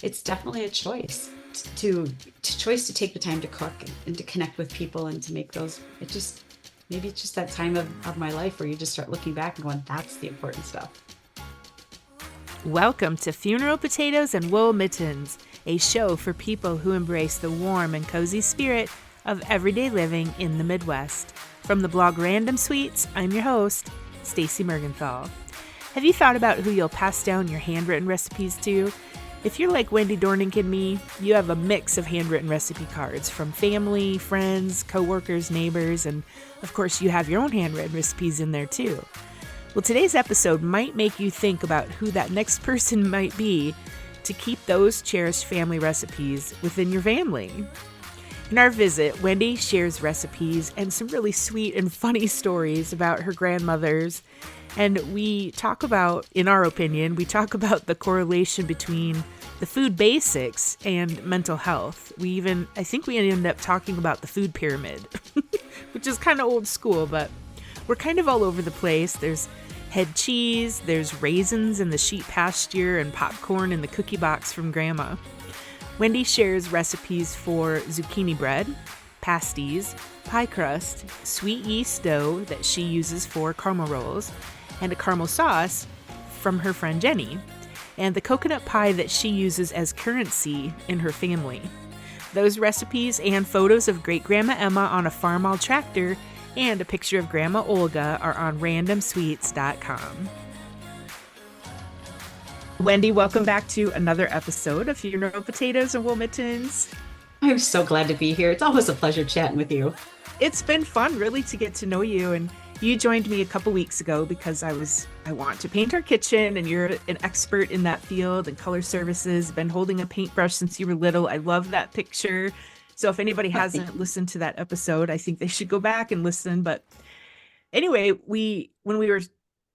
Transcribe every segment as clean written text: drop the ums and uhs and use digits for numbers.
it's definitely a choice to take the time to cook and to connect with people and to make those. Maybe it's just that time of my life where you just start looking back and going, that's the important stuff. Welcome to Funeral Potatoes and Wool Mittens, a show for people who embrace the warm and cozy spirit of everyday living in the Midwest. From the blog Random Sweets, I'm your host, Staci Mergenthal. Have you thought about who you'll pass down your handwritten recipes to? If you're like Wendy Doornink and me, you have a mix of handwritten recipe cards from family, friends, coworkers, neighbors, and of course you have your own handwritten recipes in there too. Well, today's episode might make you think about who that next person might be to keep those cherished family recipes within your family. In our visit, Wendy shares recipes and some really sweet and funny stories about her grandmothers. And we talk about, in our opinion, the correlation between the food basics and mental health. I think we ended up talking about the food pyramid, which is kind of old school, but we're kind of all over the place. There's head cheese, there's raisins in the sheep pasture, and popcorn in the cookie box from Grandma. Wendy shares recipes for zucchini bread, pasties, pie crust, sweet yeast dough that she uses for caramel rolls, and a caramel sauce from her friend Jenny, and the coconut pie that she uses as currency in her family. Those recipes and photos of Great Grandma Emma on a farm-all tractor and a picture of Grandma Olga are on randomsweets.com. Wendy, welcome back to another episode of Funeral Potatoes and Wool Mittens. I'm so glad to be here. It's always a pleasure chatting with you. It's been fun, really, to get to know you. And you joined me a couple weeks ago because I want to paint our kitchen, and you're an expert in that field and color services. Been holding a paintbrush since you were little. I love that picture. So if anybody hasn't listened to that episode, I think they should go back and listen. But anyway, when we were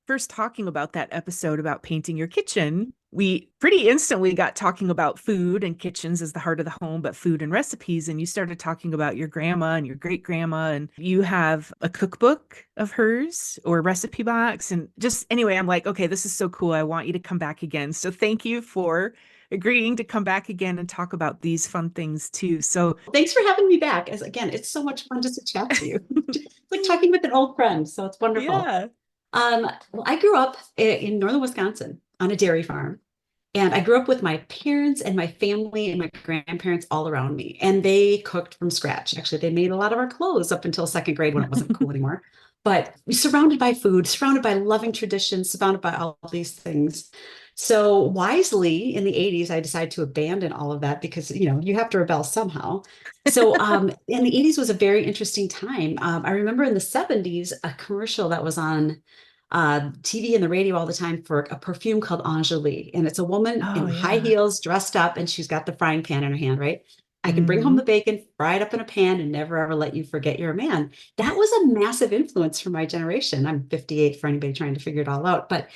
first talking about that episode about painting your kitchen, we pretty instantly got talking about food and kitchens as the heart of the home, but food and recipes. And you started talking about your grandma and your great grandma, and you have a cookbook of hers or a recipe box. And just anyway, I'm like, okay, this is so cool. I want you to come back again. So thank you for agreeing to come back again and talk about these fun things too. So Thanks for having me back. As again, it's so much fun just to chat to you. It's like talking with an old friend. So it's wonderful. yeah. Well, I grew up in northern Wisconsin on a dairy farm. And I grew up with my parents and my family and my grandparents all around me. And they cooked from scratch. Actually, they made a lot of our clothes up until second grade when it wasn't cool anymore. But we surrounded by food, surrounded by loving traditions, surrounded by all of these things. So wisely in the 80s, I decided to abandon all of that because, you have to rebel somehow. So in the 80s was a very interesting time. I remember in the 70s, a commercial that was on TV and the radio all the time for a perfume called Angelique. And it's a woman Oh in high yeah. heels dressed up, and she's got the frying pan in her hand, right? I can bring home Mm-hmm. the bacon, fry it up in a pan, and never ever let you forget you're a man. That was a massive influence for my generation. I'm 58 for anybody trying to figure it all out. But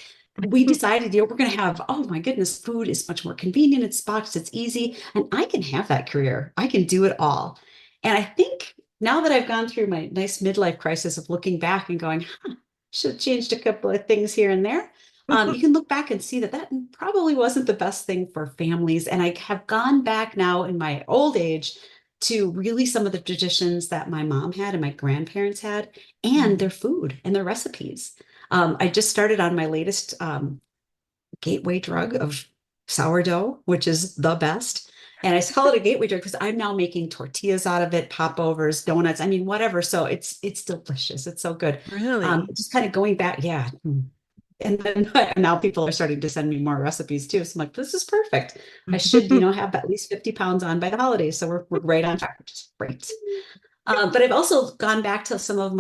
we decided, we're going to have, oh my goodness, food is much more convenient. It's boxed, it's easy, and I can have that career. I can do it all. And I think now that I've gone through my nice midlife crisis of looking back and going, should have changed a couple of things here and there. You can look back and see that probably wasn't the best thing for families. And I have gone back now in my old age to really some of the traditions that my mom had and my grandparents had, and their food and their recipes. I just started on my latest gateway drug of sourdough, which is the best. And I call it a gateway drug because I'm now making tortillas out of it, popovers, donuts. I mean, whatever. So it's delicious. It's so good. Really? Just kind of going back, yeah. And then now people are starting to send me more recipes too. So I'm like, this is perfect. I should, have at least 50 pounds on by the holidays. So we're right on track, which is great. But I've also gone back to some of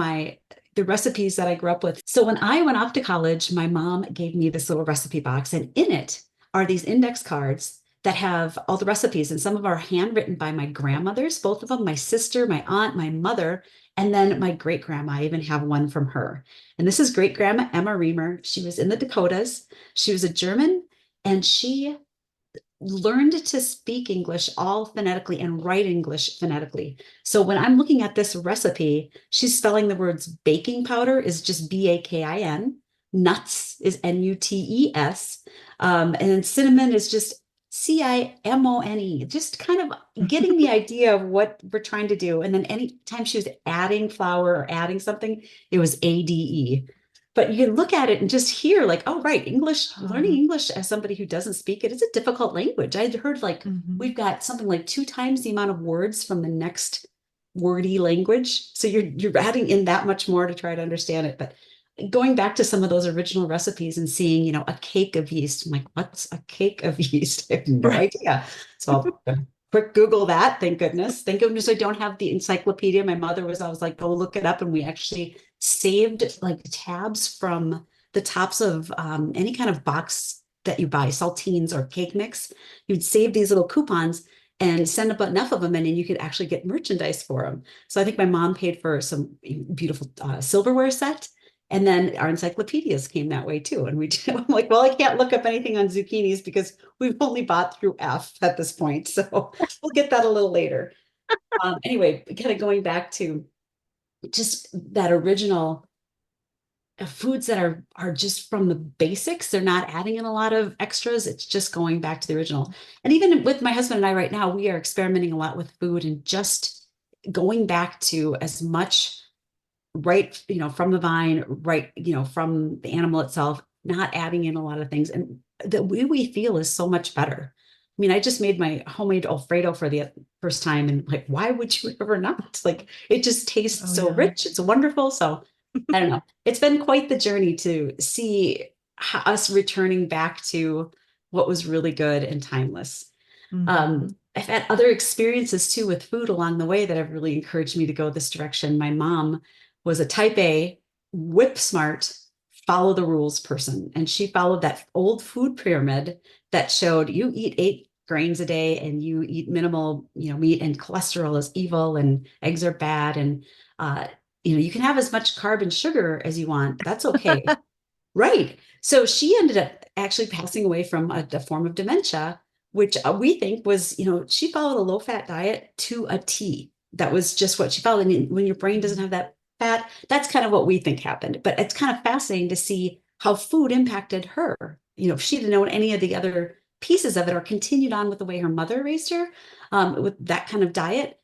the recipes that I grew up with. So when I went off to college, my mom gave me this little recipe box, and in it are these index cards that have all the recipes, and some of them are handwritten by my grandmothers, both of them, my sister, my aunt, my mother, and then my great grandma. I even have one from her. And this is great grandma Emma Reamer. She was in the Dakotas. She was a German, and she learned to speak English all phonetically and write English phonetically. So when I'm looking at this recipe, she's spelling the words baking powder is just Bakin, nuts is Nuts, and then cinnamon is just Cimone, just kind of getting the idea of what we're trying to do. And then anytime she was adding flour or adding something, it was ADE. But you can look at it and just hear like, oh, right, English, learning Uh-huh. English as somebody who doesn't speak it is a difficult language. I'd heard like Mhm. we've got something like two times the amount of words from the next wordy language. So you're adding in that much more to try to understand it. But going back to some of those original recipes and seeing, a cake of yeast. I'm like, what's a cake of yeast? I have no Right. idea. So I'll quick Google that. Thank goodness. Thank goodness I don't have the encyclopedia. My mother was always like, go look it up. And we actually saved like tabs from the tops of any kind of box that you buy, saltines or cake mix. You'd save these little coupons and send up enough of them and then you could actually get merchandise for them. So I think my mom paid for some beautiful silverware set. And then our encyclopedias came that way too. And I'm like, well, I can't look up anything on zucchinis because we've only bought through F at this point. So we'll get that a little later. Anyway, kind of going back to just that original foods that are just from the basics. They're not adding in a lot of extras. It's just going back to the original. And even with my husband and I right now, we are experimenting a lot with food and just going back to as much right, from the vine, right, from the animal itself, not adding in a lot of things. And the way we feel is so much better. I mean, I just made my homemade Alfredo for the first time, and like, why would you ever not? Like, it just tastes Oh so yeah. rich. It's wonderful. So I don't know. It's been quite the journey to see us returning back to what was really good and timeless. Hmm. I've had other experiences too with food along the way that have really encouraged me to go this direction. My mom was a type A, whip smart, follow the rules person. And she followed that old food pyramid that showed you eat 8 grains a day and you eat minimal, meat, and cholesterol is evil and eggs are bad. And, you can have as much carb and sugar as you want. That's okay. Right. So she ended up actually passing away from a form of dementia, which we think was, she followed a low fat diet to a T. That was just what she followed. And when your brain doesn't have that fat, that's kind of what we think happened. But it's kind of fascinating to see how food impacted her. If she'd known any of the other pieces of it or continued on with the way her mother raised her with that kind of diet,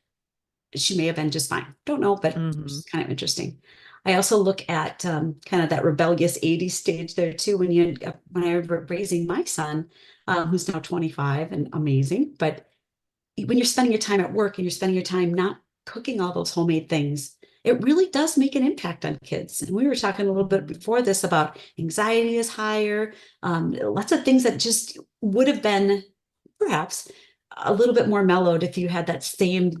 she may have been just fine. Don't know, but Hmm. it's kind of interesting. I also look at kind of that rebellious 80s stage there too. When I was raising my son, who's now 25 and amazing, but when you're spending your time at work and you're spending your time not cooking all those homemade things, it really does make an impact on kids. And we were talking a little bit before this about anxiety is higher, lots of things that just would have been perhaps a little bit more mellowed if you had that same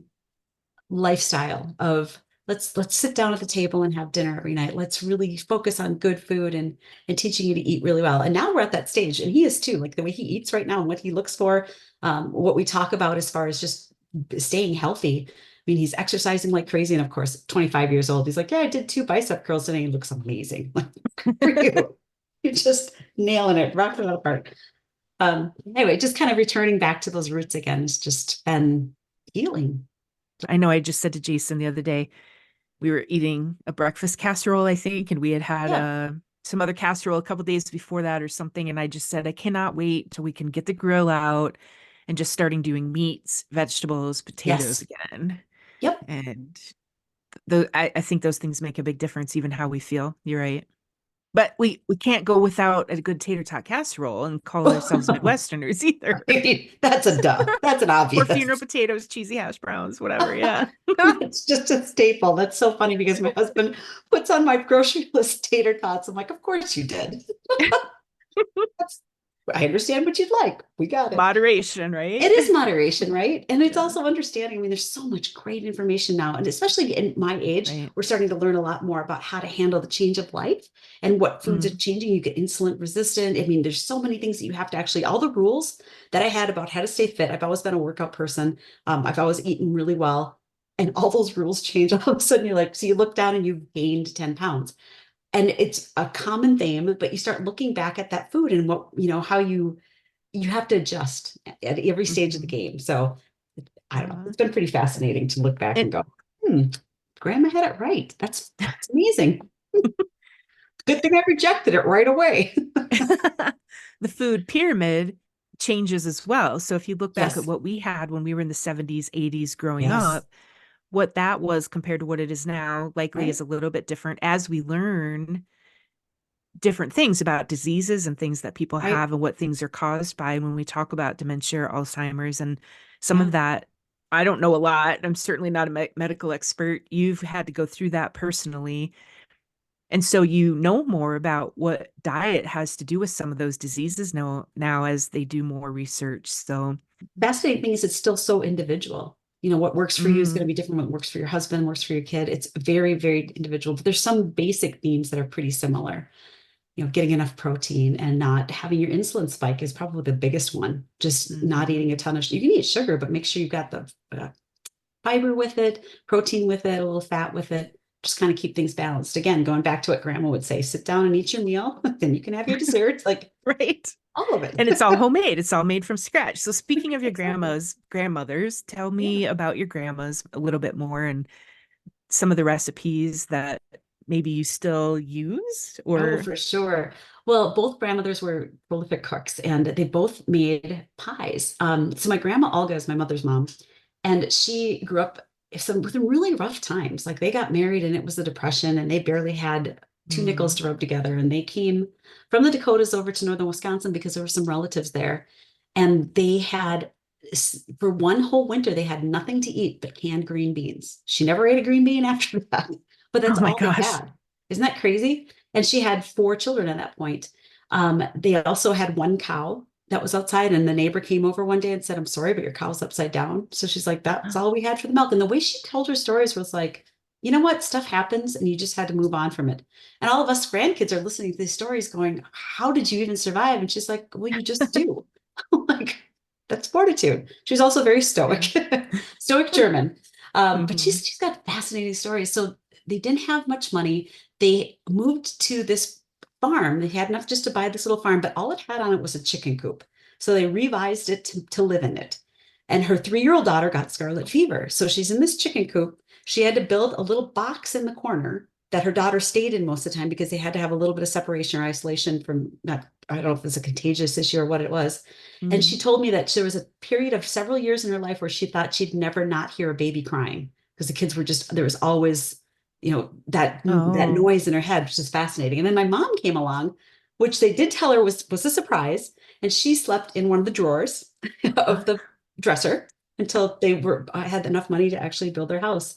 lifestyle of let's sit down at the table and have dinner every night. Let's really focus on good food and teaching you to eat really well. And now we're at that stage, and he is too. Like the way he eats right now and what he looks for, what we talk about as far as just staying healthy. I mean, he's exercising like crazy, and of course, 25 years old. He's like, "Yeah, I did 2 bicep curls today. He looks amazing." Like, good for you. You're just nailing it, rocking it apart. Anyway, just kind of returning back to those roots again has just been healing. I know I just said to Jason the other day, we were eating a breakfast casserole, I think, and we had had Yeah. some other casserole a couple days before that or something. And I just said, I cannot wait till we can get the grill out and just starting doing meats, vegetables, potatoes Yes. again. Yep. And I think those things make a big difference, even how we feel. You're right. But we can't go without a good tater tot casserole and call ourselves Midwesterners either. I mean, that's a duh. That's an Or funeral obvious. potatoes, cheesy hash browns, whatever. Yeah. It's just a staple. That's so funny because my husband puts on my grocery list tater tots. I'm like, of course you did. That's, I understand what you'd like. We got it. Moderation, It right? is moderation, right? And it's Yeah. also understanding. I mean, there's so much great information now. And especially in my age, Right. we're starting to learn a lot more about how to handle the change of life and what foods are Mm. changing. You get insulin resistant. I mean, there's so many things that you have to actually, all the rules that I had about how to stay fit. I've always been a workout person. I've always eaten really well. And all those rules change. All of a sudden, you're like, so you look down and you've gained 10 pounds. And it's a common theme, but you start looking back at that food and what, how you have to adjust at every stage of the Mhm. game. So I don't know. Uh, It's been pretty fascinating to look back and and go, grandma had it right. That's amazing. Good thing I rejected it right away. the food pyramid changes as well. So if you look back at Yes. what we had when we were in the 70s, 80s growing Yes. up, what that was compared to what it is now likely is Right. a little bit different as we learn different things about diseases and things that people Right. have and what things are caused by. When we talk about dementia, Alzheimer's, and some Yeah. of that, I don't know a lot. I'm certainly not a medical expert. You've had to go through that personally. And so you know more about what diet has to do with some of those diseases now as they do more research. So, Fascinating thing is it's still so individual. What works for you is going to mm, be different. What works for your husband, works for your kid. It's very, very individual, but there's some basic themes that are pretty similar. Getting enough protein and not having your insulin spike is probably the biggest one. Just not mhm. eating a ton of, you can eat sugar, but make sure you've got the fiber with it, protein with it, a little fat with it. Just kind of keep things balanced. Again, going back to what grandma would say, sit down and eat your meal, then you can have your dessert, like Right. all of it. And it's all homemade. It's all made from scratch. So speaking of your Exactly. grandmothers, tell Yeah. me about your grandmas a little bit more and some of the recipes that maybe you still use Oh, or for sure. Well, both grandmothers were prolific cooks and they both made pies. So my grandma Olga is my mother's mom, and she grew up with some really rough times. Like they got married and it was the Depression and they barely had two nickels mm, to rub together. And they came from the Dakotas over to northern Wisconsin because there were some relatives there. And they had, for one whole winter, they had nothing to eat but canned green beans. She never ate a green bean after that, but oh that's my all they gosh. had. Isn't that crazy? And she had four children at that point. They also had one cow that was outside, and the neighbor came over one day and said, "I'm sorry, but your cow's upside down." So she's like, "That's all we had for the milk." And the way she told her stories was like, you know what? Stuff happens, and you just had to move on from it. And all of us grandkids are listening to these stories going, "How did you even survive?" And she's like, "Well, you just do." Like, that's fortitude. She's also very stoic, Yeah. stoic German. But Hmm. she's got fascinating stories. So they didn't have much money. They moved to this farm. They had enough just to buy this little farm, but all it had on it was a chicken coop. So they revised it to live in it. And her 3-year-old daughter got scarlet fever. So she's in this chicken coop. She had to build a little box in the corner that her daughter stayed in most of the time because they had to have a little bit of separation or isolation from not, I don't know if it's a contagious issue or what it was. And Hmm. she told me that there was a period of several years in her life where she thought she'd never not hear a baby crying because the kids were just, there was always that Oh. noise in her head, which is fascinating. And then my mom came along, which they did tell her was a surprise, and she slept in one of the drawers of the dresser until they were had enough money to actually build their house.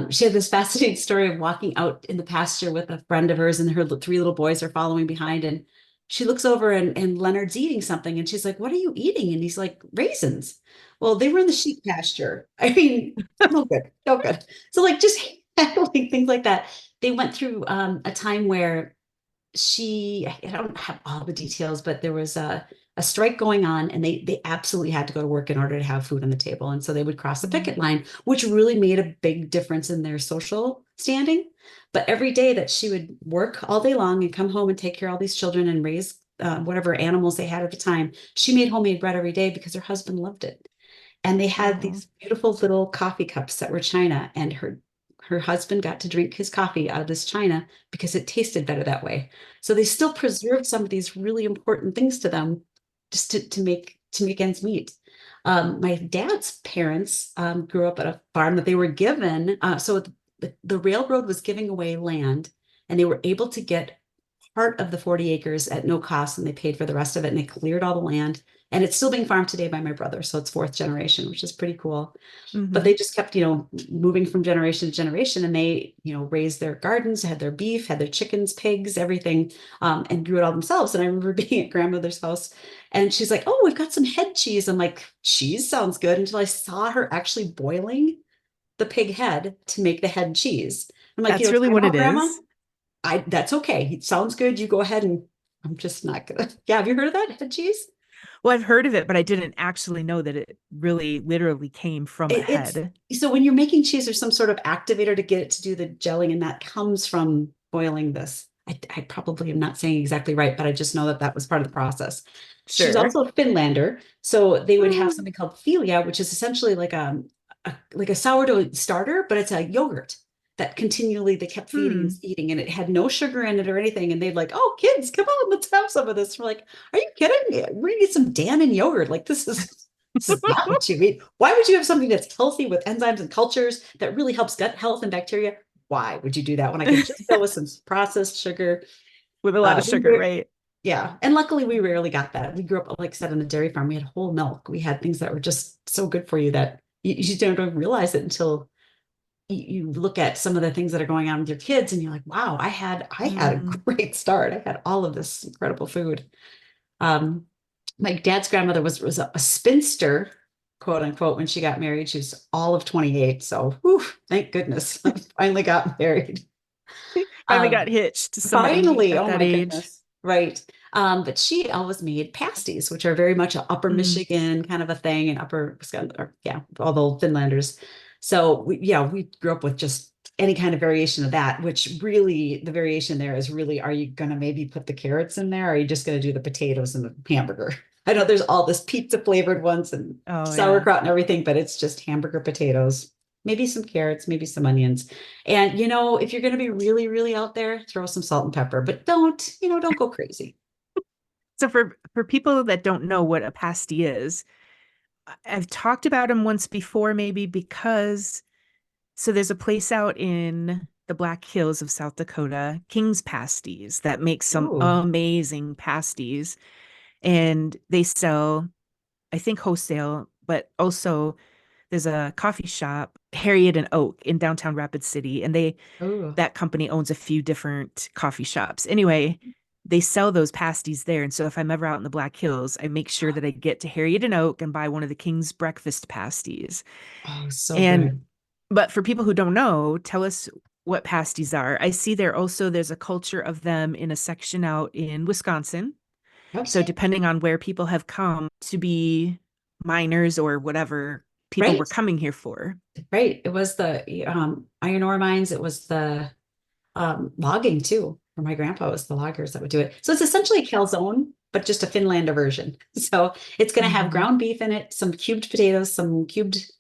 She had this fascinating story of walking out in the pasture with a friend of hers, and her three little boys are following behind. And she looks over, and Leonard's eating something, and she's like, "What are you eating?" And he's like, "Raisins." Well, they were in the sheep pasture. I mean, no good, no good. So like just handling things like that. They went through a time where I don't have all the details, but there was a strike going on, and they absolutely had to go to work in order to have food on the table. And so they would cross the Mm. picket line, which really made a big difference in their social standing. But every day that she would work all day long and come home and take care of all these children and raise whatever animals they had at the time, she made homemade bread every day because her husband loved it. And they had Oh, these beautiful little coffee cups that were china, and her husband got to drink his coffee out of this china because it tasted better that way. So they still preserved some of these really important things to them just to make ends meet. My dad's parents grew up at a farm that they were given. So the railroad was giving away land, and they were able to get part of the 40 acres at no cost, and they paid for the rest of it, and they cleared all the land, and it's still being farmed today by my brother, so it's fourth generation, which is pretty cool. But hmm. they just kept moving from generation to generation, and they raised their gardens, had their beef, had their chickens, pigs, everything, and grew it all themselves. And I remember being at grandmother's house, and she's like, "Oh, we've got some head cheese." I'm like, "Cheese sounds good," until I saw her actually boiling the pig head to make the head cheese. I'm like, That's really "Time what it out, grandma. is. That's okay. It sounds good. You go ahead." And I'm just not gonna. Yeah, have you heard of that head cheese? Well, I've heard of it, but I didn't actually know that it really literally came from a It's head. so when you're making cheese, there's some sort of activator to get it to do the gelling, and that comes from boiling this. I probably am not saying exactly right, but I just know that that was part of the process. She's Sure. also a Finlander, so they would have Oh, something called filia, which is essentially like a sourdough starter, but it's a yogurt. that continually they kept feeding and Hmm. eating, and it had no sugar in it or anything. And they'd like, oh, kids, come on, let's have some of this. We're like, are you kidding? We're gonna get some Dannon yogurt. Like this is not what you eat. Why would you have something that's healthy with enzymes and cultures that really helps gut health and bacteria? Why would you do that when I could just go with some processed sugar? With a lot of We sugar, were, right? yeah, and luckily we rarely got that. We grew up, like I said, on a dairy farm. We had whole milk. We had things that were just so good for you that you just don't realize it until you look at some of the things that are going on with your kids, and you're like, wow, I had a Mm. great start. I had all of this incredible food. Um, my dad's grandmother was a spinster, quote unquote, when she got married. She was all of 28. So whew, thank goodness I finally got married. Finally got Um, hitched to somebody Finally, at oh that my age. goodness. Right. But she always made pasties, which are very much an upper Mm. Michigan kind of a thing, and upper Wisconsin, or yeah, all the Finlanders. So we grew up with just any kind of variation of that, which really the variation there is really, are you gonna maybe put the carrots in there? Or are you just gonna do the potatoes and the hamburger? I know there's all this pizza flavored ones and Oh yeah. sauerkraut and everything, but it's just hamburger potatoes, maybe some carrots, maybe some onions. And if you're going to be really, really out there, throw some salt and pepper, but don't go crazy. So for people that don't know what a pasty is, I've talked about them once before, maybe because so there's a place out in the Black Hills of South Dakota, King's Pasties, that makes some Ooh, amazing pasties. And they sell, I think, wholesale, but also there's a coffee shop, Harriet and Oak, in downtown Rapid City, and ooh, that company owns a few different coffee shops. Anyway, they sell those pasties there. And so if I'm ever out in the Black Hills, I make sure that I get to Harriet and Oak and buy one of the King's breakfast pasties. oh, so And good. but for people who don't know, tell us what pasties are. I see there's a culture of them in a section out in Wisconsin. So Okay, depending on where people have come to be miners or whatever people were right, coming here for. right. It was the iron ore mines. It was the logging too. For my grandpa, it was the loggers that would do it. So it's essentially a calzone, but just a Finlander version. So it's going to have Mhm. ground beef in it, some cubed potatoes, some cubed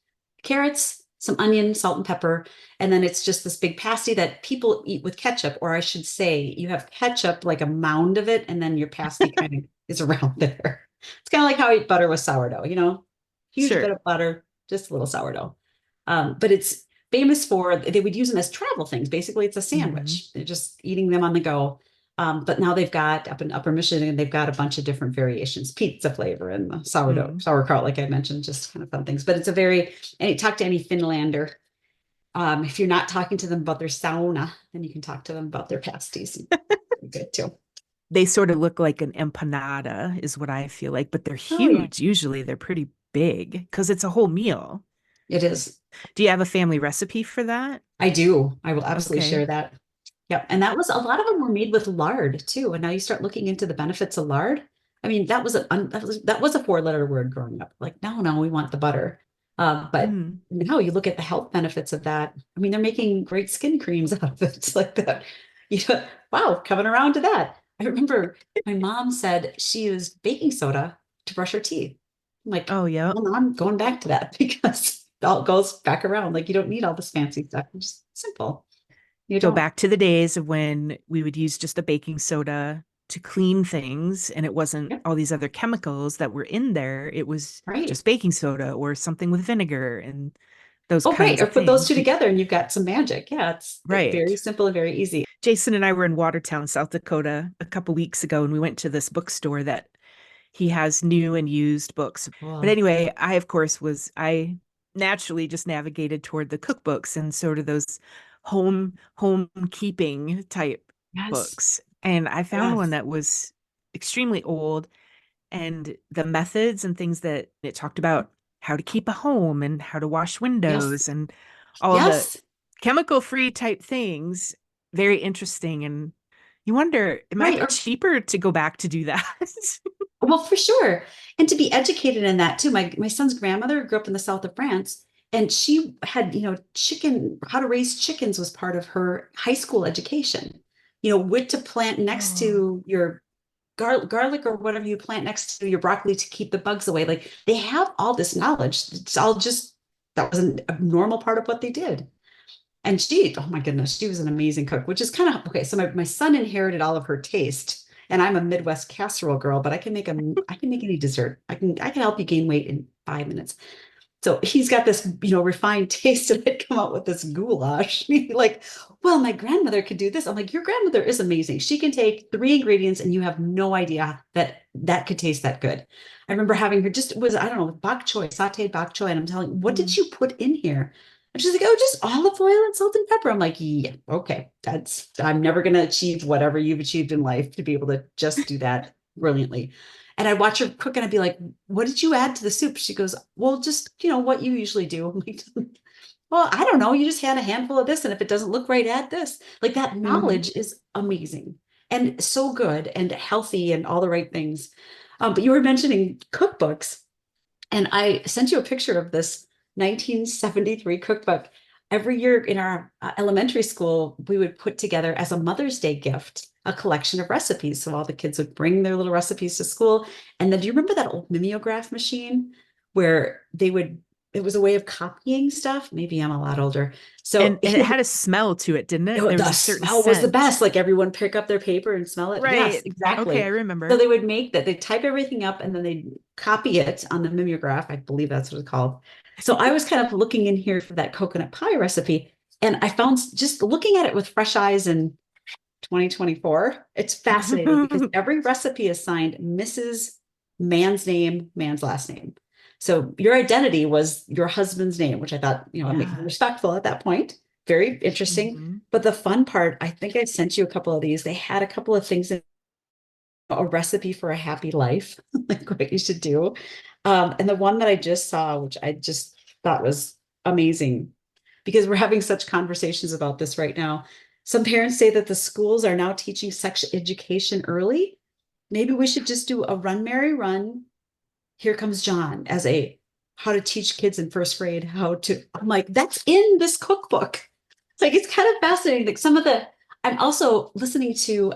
carrots, some onion, salt, and pepper. And then it's just this big pasty that people eat with ketchup, or I should say, you have ketchup, like a mound of it, and then your pasty kind of is around there. It's kind of like how I eat butter with sourdough, huge bit Sure. of butter, just a little sourdough. But it's famous for, they would use them as travel things. Basically, it's a Mhm. sandwich. They're just eating them on the go. But now they've got up in Upper Michigan, they've got a bunch of different variations, pizza flavor and the sourdough, Mm. sauerkraut, like I mentioned, just kind of fun things. But it's a very, and you talk to any Finlander, if you're not talking to them about their sauna, then you can talk to them about their pasties. Good too. They sort of look like an empanada, is what I feel like, but they're Oh yeah, huge. Usually they're pretty big because it's a whole meal. it is. Do you have a family recipe for that? I do. I will absolutely Okay. share that. Yep. And that was a lot of them were made with lard too. And now you start looking into the benefits of lard. I mean, that was a four-letter word growing up. Like, no, no, we want the butter. But Mm. now you look at the health benefits of that. I mean, they're making great skin creams out of it. It's like that. Wow, coming around to that. I remember my mom said she used baking soda to brush her teeth. I'm like, Oh, yeah. well, now I'm going back to that because it all goes back around. Like, you don't need all this fancy stuff. It's just simple. You Go don't. back to the days of when we would use just a baking soda to clean things and it wasn't Yep. all these other chemicals that were in there. It was Right. just baking soda or something with vinegar and those Oh, great. kinds Or of put those things. two together and you've got some magic. Yeah, it's very Right. simple and very easy. Jason and I were in Watertown, South Dakota a couple weeks ago, and we went to this bookstore that he has new and used books. But Cool. anyway, I naturally just navigated toward the cookbooks and sort of those home keeping type Yes. books. And I found one Yes. that was extremely old and the methods and things that it talked about how to keep a home and how to wash Yes. windows and all the Yes. chemical free type things. Very interesting. And you wonder, it might Right. be cheaper to go back to do that. Well, for sure. And to be educated in that too. My son's grandmother grew up in the south of France, and she had, how to raise chickens was part of her high school education. What to plant next Oh, to your garlic or whatever you plant next to your broccoli to keep the bugs away. Like they have all this knowledge. It's all just that was a normal part of what they did. And she, oh my goodness, she was an amazing cook, which is kind of okay. So my son inherited all of her taste, and I'm a Midwest casserole girl, but I can make any dessert. I can help you gain weight in 5 minutes. So he's got this, refined taste, and I'd come out with this goulash. Like, well, my grandmother could do this. I'm like, your grandmother is amazing. She can take three ingredients and you have no idea that that could taste that good. I remember having her just was, I don't know, bok choy, sauteed bok choy. And I'm telling, what did Mm. you put in here? And she's like, oh, just olive oil and salt and pepper. I'm like, yeah, okay. I'm never going to achieve whatever you've achieved in life to be able to just do that brilliantly. And I'd watch her cook and I'd be like, what did you add to the soup? She goes, well, just, what you usually do. I'm like, well, I don't know. You just had a handful of this. And if it doesn't look right, add this. Like that Mhm. knowledge is amazing and so good and healthy and all the right things. But you were mentioning cookbooks. And I sent you a picture of this 1973 cookbook. Every year in our elementary school, we would put together as a Mother's Day gift a collection of recipes. So all the kids would bring their little recipes to school. And then do you remember that old mimeograph machine where it was a way of copying stuff? Maybe I'm a lot older. So And it had a smell to it, didn't it? There was the a certain smell was the scent. best. Like everyone pick up their paper and smell it. Yes, Right. Okay, I exactly. So remember. they would make that. They type everything up and then they copy it on the mimeograph. I believe that's what it's called. So I was kind of looking in here for that coconut pie recipe, and I found just looking at it with fresh eyes in 2024. It's fascinating because every recipe is signed Mrs. Man's name, man's last name. So your identity was your husband's name, which I thought, I'm making Yeah. respectful at that point. Very interesting. Mhm. But the fun part, I think I sent you a couple of these. They had a couple of things in a recipe for a happy life, like what you should do. And the one that I just saw, which I just thought was amazing, because we're having such conversations about this right now. Some parents say that the schools are now teaching sex education early. Maybe we should just do a Run, Mary, Run. Here comes John as a how to teach kids in first grade how to. I'm like, that's in this cookbook. It's like it's kind of fascinating. Like some of the, I'm also listening to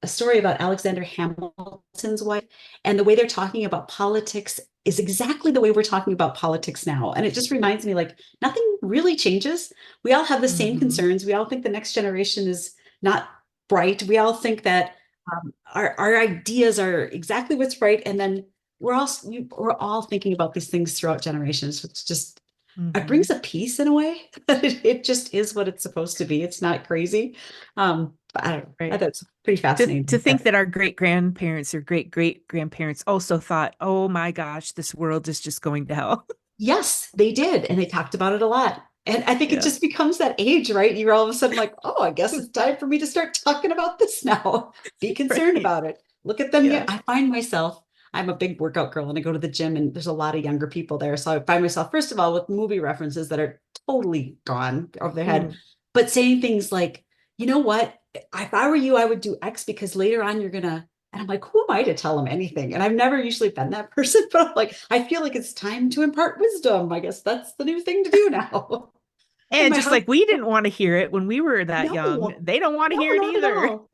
a story about Alexander Hamilton's wife, and the way they're talking about politics is exactly the way we're talking about politics now. And it just reminds me like nothing really changes. We all have the same Mhm. concerns. We all think the next generation is not bright. We all think that our ideas are exactly what's right. And then we're all thinking about these things throughout generations. It's just it Mhm. brings a peace in a way. It just is what it's supposed to be. It's not crazy. But I don't know. I Right. thought it's pretty To fascinating. think that our great grandparents or great great grandparents also thought, oh my gosh, this world is just going to hell. Yes, they did, and they talked about it a lot. And I think it Yeah. just becomes that age, right? You're all of a sudden like, oh, I guess it's time for me to start talking about this now. Be concerned Right. about it. Look at them. Yeah. I find myself, I'm a big workout girl and I go to the gym and there's a lot of younger people there. So I find myself, first of all, with movie references that are totally gone over their head, Mm. but saying things like, you know what? If I were you, I would do X because later on you're gonna, and I'm like, who am I to tell them anything? And I've never usually been that person, but I'm like, I feel like it's time to impart wisdom. I guess that's the new thing to do now. And And my just husband, like we didn't want to hear it when we were that no, young, they don't want to no, hear it not at either. all.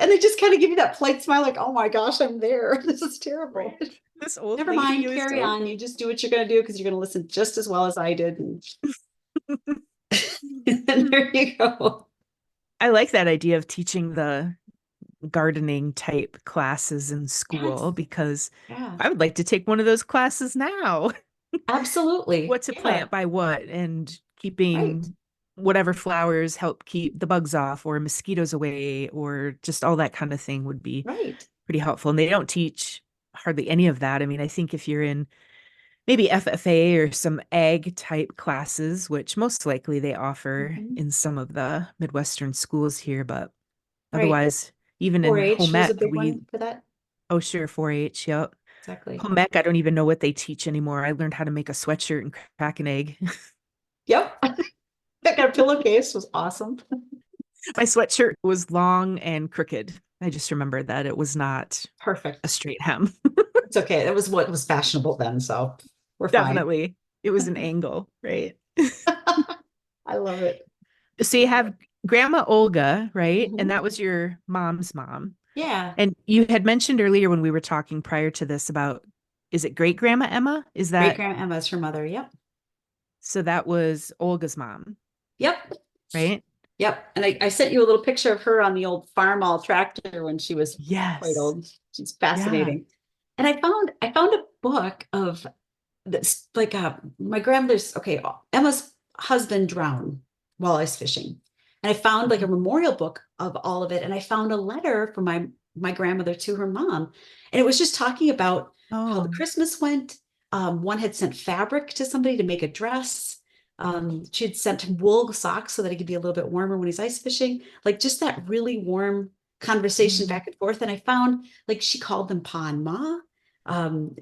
And they just kind of give you that polite smile, like, oh my gosh, I'm there. This is terrible. Right. This old Never lady mind, was carry so on. You just do what you're going to do because you're going to listen just as well as I did. And there you go. I like that idea of teaching the gardening type classes in Yes. school because Yeah. I would like to take one of those classes now. Absolutely. What to Yeah. plant by what and Right. keeping whatever flowers help keep the bugs off or mosquitoes away or just all that kind of thing would be Right. pretty helpful. And they don't teach hardly any of that. I mean, I think if you're in maybe FFA or some ag type classes, which most likely they offer Mhm. in some of the Midwestern schools here, but Right. otherwise, even in 4-H home was a ec, big we, one for that. oh, sure, 4-H, yep. Exactly. Home ec, I don't even know what they teach anymore. I learned how to make a sweatshirt and crack an egg. Yep. That got a pillowcase was awesome. My sweatshirt was long and crooked. I just remember that it was not a Perfect. straight hem. It's okay. That was what was fashionable then, so we're fine. Definitely. It was an angle, right? I love it. So you have Grandma Olga, right? And Mhm. that was your mom's mom. Yeah. And you had mentioned earlier when we were talking prior to this about, is it great grandma Emma? Is Great that grandma Emma's her mother. Yep. so? That was Olga's mom. Yep. right? Yep. And I sent you a little picture of her on the old farm all tractor when she was quite Yes. old. She's Yeah. fascinating. And I found a book of this, like my grandmother's, okay, Emma's husband drowned while I was fishing. And I found like a Mhm. memorial book of all of it. And I found a letter from my grandmother to her mom. And it was just talking about how the Oh. Christmas went. One had sent fabric to somebody to make a dress. She had sent him wool socks so that he could be a little bit warmer when he's ice fishing. Like just that really warm conversation Mm. back and forth. And I found like she called them Pa and Ma. Um,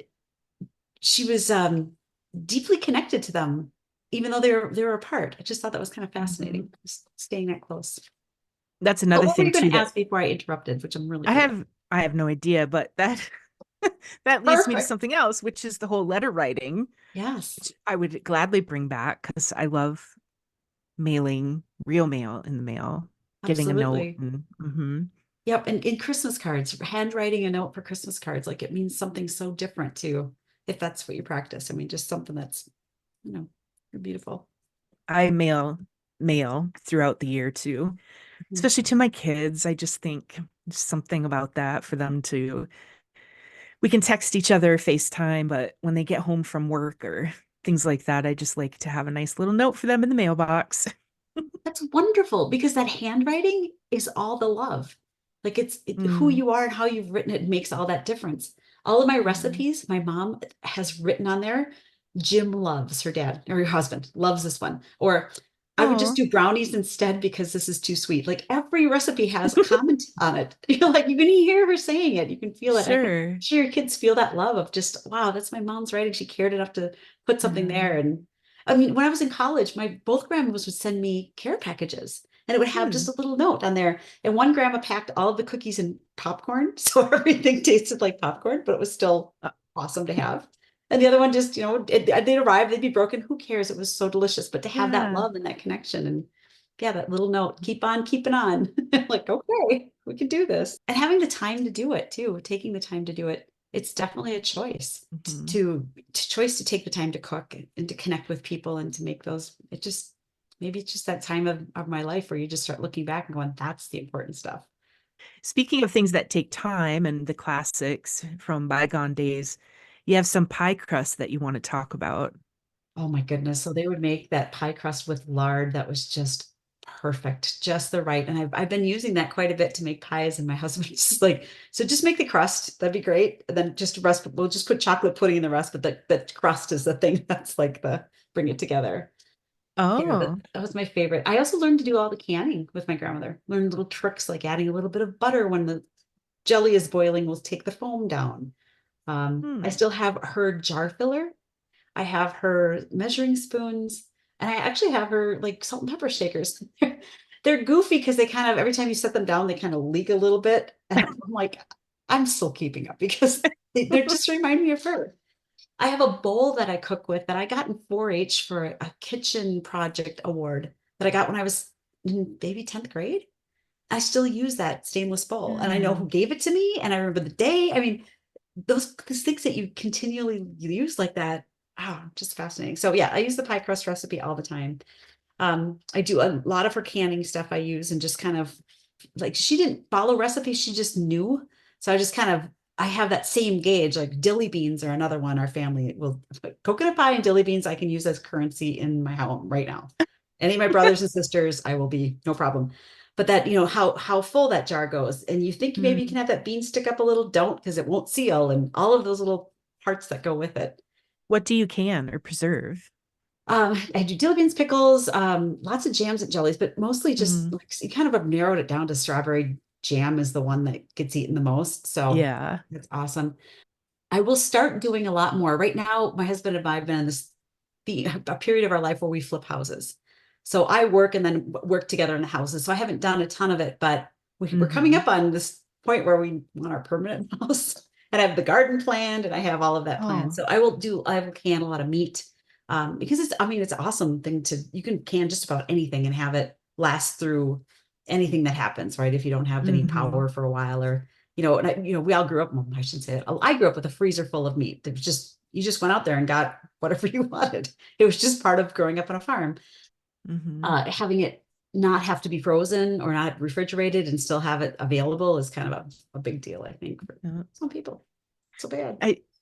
she was deeply connected to them, even though they were apart. I just thought that was kind of Mhm. fascinating, just staying that close. That's But another what were thing you going too to that ask before I interrupted, which I'm really I good at? have I have no idea, but that that leads me to Perfect. something else, which is the whole letter writing, Yes, which I would gladly bring back because I love mailing real mail in the mail, getting a note absolutely. and mhm. Yep. And in Christmas cards, handwriting a note for Christmas cards, like it means something so different too, if that's what you practice. I mean, just something that's, you know, beautiful. I mail throughout the year too, Mhm. especially to my kids. I just think there's something about that for them to we can text each other, FaceTime, but when they get home from work or things like that, I just like to have a nice little note for them in the mailbox. That's wonderful because that handwriting is all the love. Like who Mm, you are and how you've written it makes all that difference. All of my mhm. recipes, my mom has written on there. Jim loves her dad or your husband loves this one. Or I would just Oh, do brownies instead because this is too sweet. Like every recipe has a comment on it. Like you can hear her saying it. You can feel it. I can sure. sure your kids feel that love of just, wow, that's my mom's writing. She cared enough to put something there. Um, And I mean, when I was in college, my both grandmas would send me care packages and it would have just hmm. a little note on there. And one grandma packed all of the cookies in popcorn. So everything tasted like popcorn, but it was still Uh, awesome to have. And the other one just, they'd arrive, they'd be broken. Who cares? It was so delicious. But to have that yeah. love and that connection and yeah, that little note, keep on keeping on. Like, okay, we can do this. And having the time to do it too, taking the time to do it. It's definitely a choice Mhm. to choice to take the time to cook and to connect with people and to make those. It just maybe it's just that time of my life where you just start looking back and going, that's the important stuff. Speaking of things that take time and the classics from bygone days, you have some pie crust that you want to talk about. Oh my goodness. So they would make that pie crust with lard that was just perfect, just the right. And I've been using that quite a bit to make pies. And my husband's just like, so just make the crust. That'd be great. And then just the rest, we'll just put chocolate pudding in the rest, but the crust is the thing that's like the bring it together. Yeah, Oh, that was my favorite. I also learned to do all the canning with my grandmother. Learned little tricks like adding a little bit of butter when the jelly is boiling, we'll take the foam down. I hmm. still have her jar filler. I have her measuring spoons, and I actually have her like salt and pepper shakers. They're goofy because they kind of every time you set them down, they kind of leak a little bit. And I'm like, I'm still keeping up because they're just remind me of her. I have a bowl that I cook with that I got in 4-H for a kitchen project award that I got when I was in maybe 10th grade. I still use that stainless bowl and I know who Hmm. gave it to me and I remember the day. I mean, those things that you continually use like that, oh, just fascinating. So yeah, I use the pie crust recipe all the time. I do a lot of her canning stuff I use and just kind of like she didn't follow recipes, she just knew. So I just kind of I have that same gauge, like dilly beans are another one our family will coconut pie and dilly beans I can use as currency in my home right now. Any of my brothers and sisters, I will be no problem. But that, how full that jar goes. And you think maybe you can Hmm. have that bean stick up a little, don't because it won't seal and all of those little parts that go with it. What do you can or preserve? I do dill beans, pickles, lots of jams and jellies, but mostly just Mm, like you kind of have narrowed it down to strawberry jam is the one that gets eaten the most. So yeah. that's awesome. I will start doing a lot more. Right now, my husband and I have been in a period of our life where we flip houses. So I work and then work together in the houses. So I haven't done a ton of it, but we're coming Hmm. up on this point where we want our permanent house. And I have the garden planned and I have all of that planned. Oh. So I will can a lot of meat because I mean, it's an awesome thing you can can just about anything and have it last through anything that happens, right? If you don't have any Hmm. power for a while or we all grew up, well, I shouldn't say it. I grew up with a freezer full of meat. It was just, you just went out there and got whatever you wanted. It was just part of growing up on a farm. Having it not have to be frozen or not refrigerated and still have it available is kind of a big deal, I think, for Yeah. some people. So bad.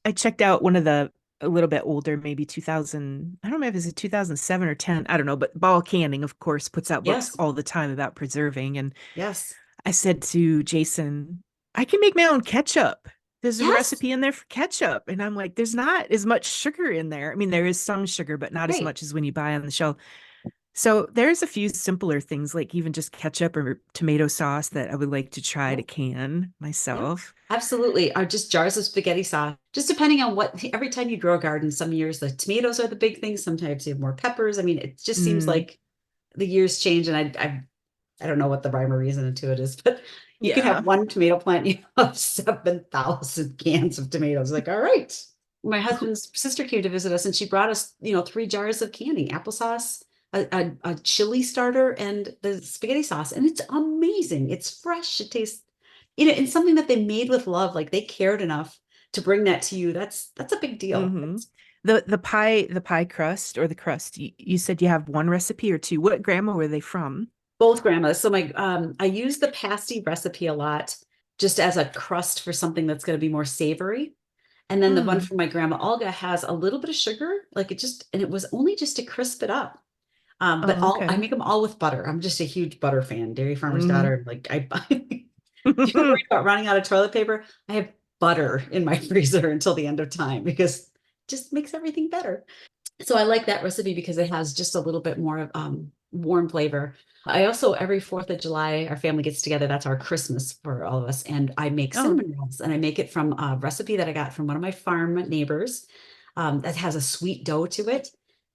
I checked out one of the a little bit older, maybe 2000, I don't know if it's a 2007 or 10, I don't know, but Ball Canning, of course, puts out books Yes, all the time about preserving. And yes, I said to Jason, I can make my own ketchup. There's a yes. recipe in there for ketchup. And I'm like, there's not as much sugar in there. I mean, there is some sugar, but not as Great. much as when you buy on the shelf. So there's a few simpler things like even just ketchup or tomato sauce that I would like to try to Yep. can Yep. myself. Absolutely. Are just jars of spaghetti sauce. Just depending on what, every time you grow a garden, some years the tomatoes are the big thing. Sometimes you have more peppers. I mean, it just seems Mm, like the years change, and I don't know what the rhyme or reason to it is, but you could have yeah. one tomato plant, you have 7,000 cans of tomatoes. Like, all right. My husband's sister came to visit us and she brought us, 3 jars of candy, applesauce, a chili starter, and the spaghetti sauce. And it's amazing. It's fresh. It tastes, and something that they made with love. Like they cared enough to bring that to you. That's a big deal. hmm the pie crust or the crust. You said you have one recipe or two. What grandma were they from? Both grandmas. So I use the pasty recipe a lot just as a crust for something that's going to be more savory. And then the one Mm. from my grandma Olga has a little bit of sugar, like and it was only just to crisp it up. But Oh, I okay. make them all with butter. I'm just a huge butter fan, dairy farmer's Mm. daughter. Like if you're worried about running out of toilet paper, I have butter in my freezer until the end of time because it just makes everything better. So I like that recipe because it has just a little bit more of warm flavor. I also, every 4th of July, our family gets together. That's our Christmas for all of us. And I make Oh. cinnamon rolls, and I make it from a recipe that I got from one of my farm neighbors that has a sweet dough to it.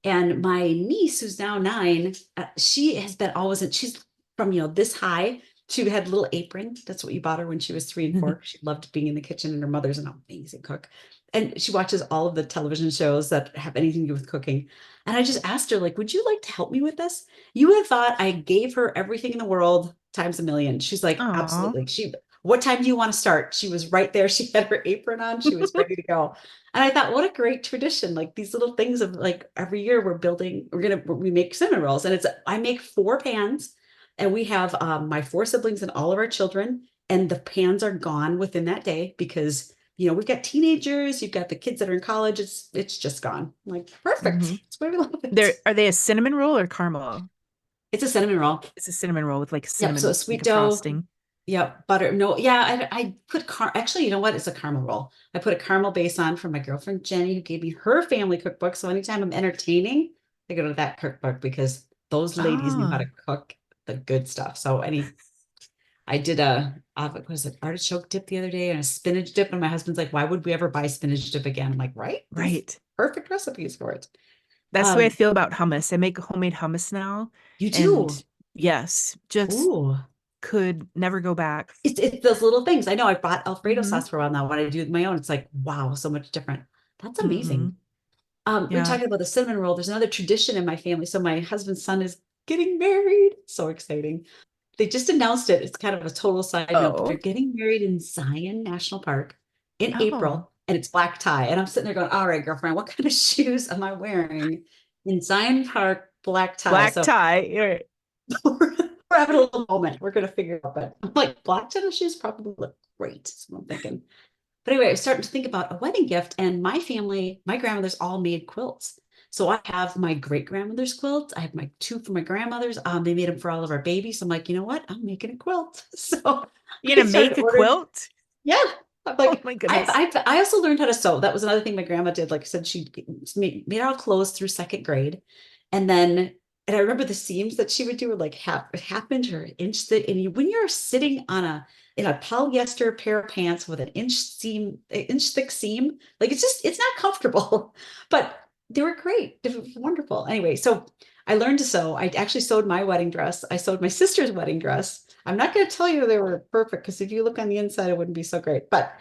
And my niece, who's now 9, she has been always, she's from, this high. She had a little apron. That's what you bought her when she was 3 and 4. She loved being in the kitchen, and her mother's an amazing cook. And she watches all of the television shows that have anything to do with cooking. And I just asked her, like, would you like to help me with this? You would have thought I gave her everything in the world times a million. She's like, Oh. absolutely. What time do you want to start? She was right there. She had her apron on. She was ready to go. And I thought, what a great tradition. Like these little things of like every year we make cinnamon rolls. And I make 4 pans, and we have my 4 siblings and all of our children. And the pans are gone within that day because we've got teenagers, you've got the kids that are in college. It's just gone. I'm like, perfect. hmm That's why we love There it. are they a cinnamon roll or caramel? It's a cinnamon roll. It's a cinnamon roll with like Yep. So a cinnamon, like sweet a dough. frosting. Yep. Butter. No, yeah, I put actually, you know what? It's a caramel roll. I put a caramel base on from my girlfriend Jenny, who gave me her family cookbook. So anytime I'm entertaining, I go to that cookbook because those ladies knew how Oh, to cook the good stuff. So I did what was it, artichoke dip the other day and a spinach dip. And my husband's like, why would we ever buy spinach dip again? I'm like, right? These right. perfect recipes for it. That's the way I Um, feel about hummus. I make homemade hummus now, you do. and yes, just Ooh. could never go back. It's those little things. I know I bought Alfredo hmm sauce for a while now. When I do my own, it's like, wow, so much different. That's hmm amazing. We're Yeah. talking about the cinnamon roll. There's another tradition in my family. So my husband's son is getting married. So exciting. They just announced it. It's kind of a total side note, but they're Oh. getting married in Zion National Park in Oh. April, and it's black tie. And I'm sitting there going, all right, girlfriend, what kind of shoes am I wearing in Zion Park, black tie? Black So tie. Right. we're having a little moment. We're going to figure it out. But I'm like, black tennis shoes probably look great. That's what I'm thinking. But anyway, I was starting to think about a wedding gift, and my family, my grandmothers all made quilts. So I have my great grandmother's quilt. I have my 2 for my grandmothers. They made them for all of our babies. So I'm like, you know what? I'm making a quilt. So You're I gonna started make a ordering. quilt? Yeah. I'm Oh like, my goodness. I also learned how to sew. That was another thing my grandma did. Like I said, she made our clothes through 2nd grade. And then, and I remember the seams that she would do were like half inch or inch thick. And when you're sitting in a polyester pair of pants with an inch thick seam, like it's not comfortable, but they were great. It was wonderful. Anyway, so I learned to sew. I actually sewed my wedding dress. I sewed my sister's wedding dress. I'm not going to tell you they were perfect because if you look on the inside, it wouldn't be so great. But